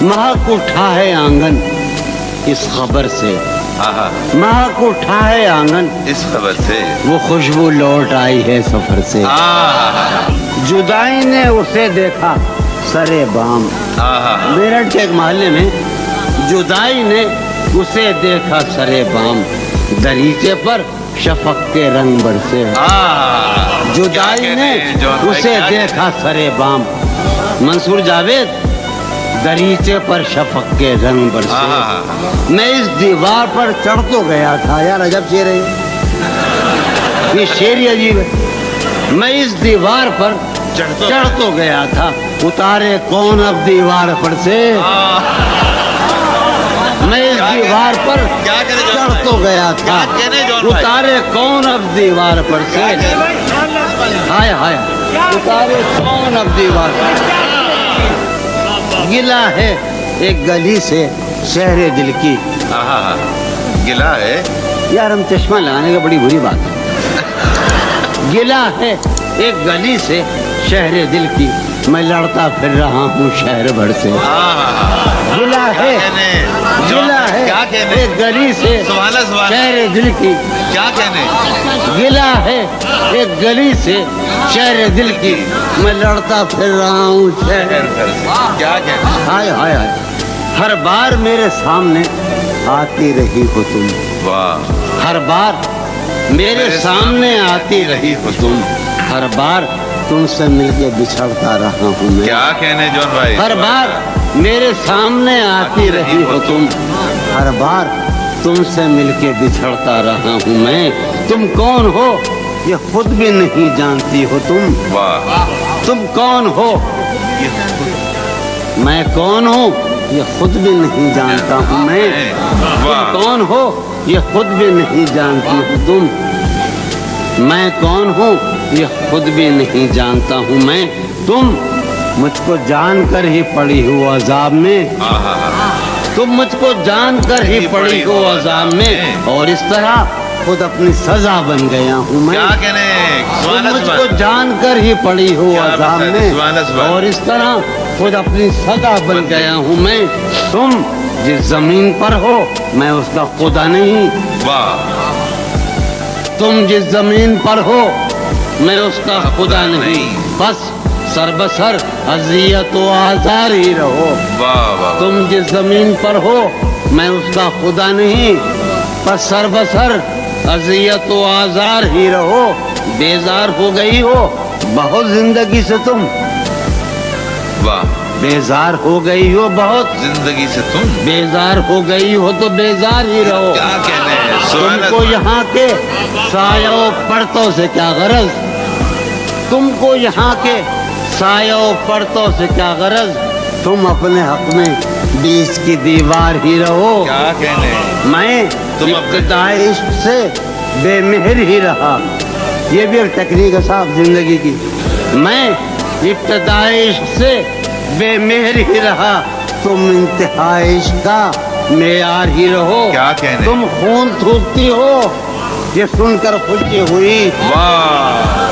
महक उठा है आंगन इस खबर से, महक उठा है आंगन इस खबर से, वो खुशबू लौट आई है सफर से। जुदाई ने उसे देखा सरे बाम। मेरठ के एक मोहल्ले में जुदाई ने उसे देखा सरे बाम, दरीचे पर शफक के रंग बरसे। जुदाई ने उसे देखा सरे बाम, मंसूर जावेद, दरीचे पर शफक के रंग बरसे। मैं इस दीवार पर चढ़ तो गया था, यार अजब शेर है ये शेर ही अजीब है। मैं इस दीवार पर चढ़ तो गया था, उतारे कौन अब दीवार पर से। मैं इस दीवार पर चढ़ तो गया था, उतारे कौन अब दीवार पर से। हाय हाय, उतारे कौन अब दीवार पर। गिला है एक गली से शहरे दिल की। गिला है यार, हम चश्मा लगाने का बड़ी बुरी बात है। गिला है एक गली से शहरे दिल की, मैं लड़ता फिर रहा हूँ शहर भर से। गिला है एक गली से शहरे दिल की, क्या कहने। गिला है एक गली से शहर दिल की, मैं लड़ता फिर रहा हूँ शहर भर से। क्या कहने। हाय हाय हाय, हर बार मेरे सामने आती रही हो तुम। वाह। हर बार मेरे सामने आती रही हो तुम, हर बार तुमसे मिलके बिछड़ता रहा हूँ मैं। क्या कहने जॉन भाई। हर बार मेरे सामने आती रही हो तुम, हर बार तुमसे मिलके बिछड़ता रहा हूँ मैं। तुम कौन हो ये खुद भी नहीं जानती हो तुम। वाह। तुम कौन हो, मैं कौन हूँ ये खुद भी नहीं जानता हूँ मैं। तुम कौन हो ये खुद भी नहीं जानती हो तुम। मैं कौन हूँ ये खुद भी नहीं जानता हूँ मैं। तुम मुझको जानकर ही पड़ी हो अजाब में, तुम मुझको जानकर ही पड़ी हो अजाब में, और इस तरह खुद अपनी सजा बन गया हूँ मैं। क्या कहने। तुम मुझको जानकर ही पड़ी हो अजाब में, और इस तरह खुद अपनी सजा बन गया हूँ मैं। तुम जिस जमीन पर हो मैं उसका खुदा नहीं। वाह। तुम जिस जमीन पर हो मैं उसका खुदा नहीं, बस सरबसर अजियत व आजार ही रहो। वाह। तुम जिस जमीन पर हो मैं उसका खुदा नहीं, बस सरबसर अजियत व आजार ही रहो। बेजार हो गई हो बहुत जिंदगी से तुम। वाह। बेजार हो गई हो बहुत जिंदगी से तुम। बेजार हो गई हो तो बेजार ही रहो। क्या कहने। तुमको यहाँ के सायों पर्तों से क्या गरज, तुमको यहाँ के सायों पर्तों से क्या गरज। तुम अपने हक में बीच की दीवार ही रहो। क्या कहने। मैं इब्तिदाए इश्क से बेमेहर ही रहा। ये भी एक टेक्निक है साहब जिंदगी की। मैं इब्तिदाए इश्क से बेमेहर ही रहा, तुम इंतहाए इश्क का मेयार ही रहो। क्या कहने। तुम खून थूकती हो ये सुनकर खुशी हुई। वाह।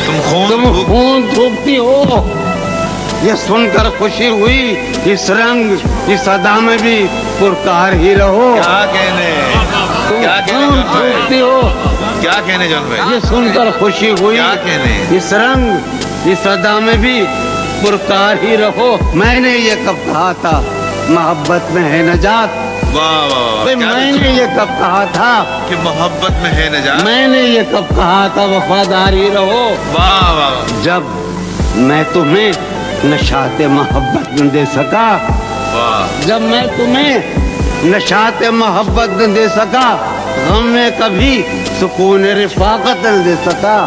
तुम खून थूकती हो ये सुनकर खुशी हुई। इस रंग इस अदा में भी पुरकार ही रहो। क्या कहने। क्या खून थूकती हो क्या कहने जॉन भाई। ये सुनकर खुशी हुई। क्या कहने। इस रंग इस अदा में भी पुरकार ही रहो। मैंने ये कब कहा था मोहब्बत में है नजात। वाह वाह। मैंने ये कब कहा था कि मोहब्बत में है नजात। मैंने ये कब कहा था वफादार ही रहो। वाह वाह। जब मैं तुम्हें नशाते मोहब्बत न दे सका। वाह। जब मैं तुम्हें नशाते मोहब्बत न दे सका, गम में कभी सुकून रिफाकत न दे सका।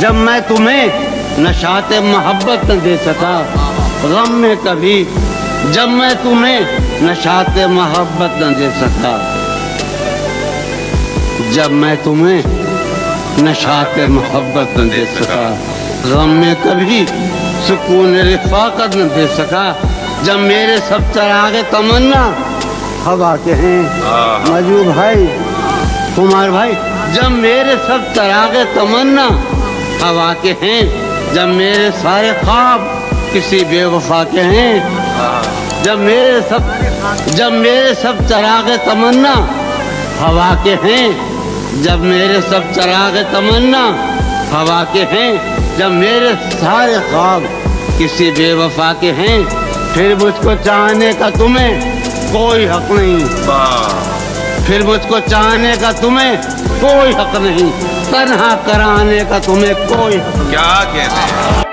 जब मैं तुम्हें नशाते मोहब्बत न दे सका, गम में कभी, जब मैं तुम्हें नशाते मोहब्बत न दे सका, जब मैं तुम्हें नशाते मोहब्बत न दे सका, गम में कभी सुकून रिफाकत न दे सका। जब मेरे सब चरागे तमन्ना हवा के हैं मजू भाई कुमार भाई, जब मेरे सब चरागे तमन्ना हवा के हैं, जब मेरे सारे ख्वाब किसी बेवफा के हैं। जब मेरे सब चरागे तमन्ना हवा के हैं। जब मेरे सब चरागे तमन्ना हवा के हैं। जब मेरे सारे ख्वाब किसी बेवफा के हैं, फिर मुझको चाहने का तुम्हें कोई हक नहीं। फिर मुझको चाहने का तुम्हें कोई हक नहीं, तन्हा कराने का तुम्हें कोई हक। क्या कहते हैं।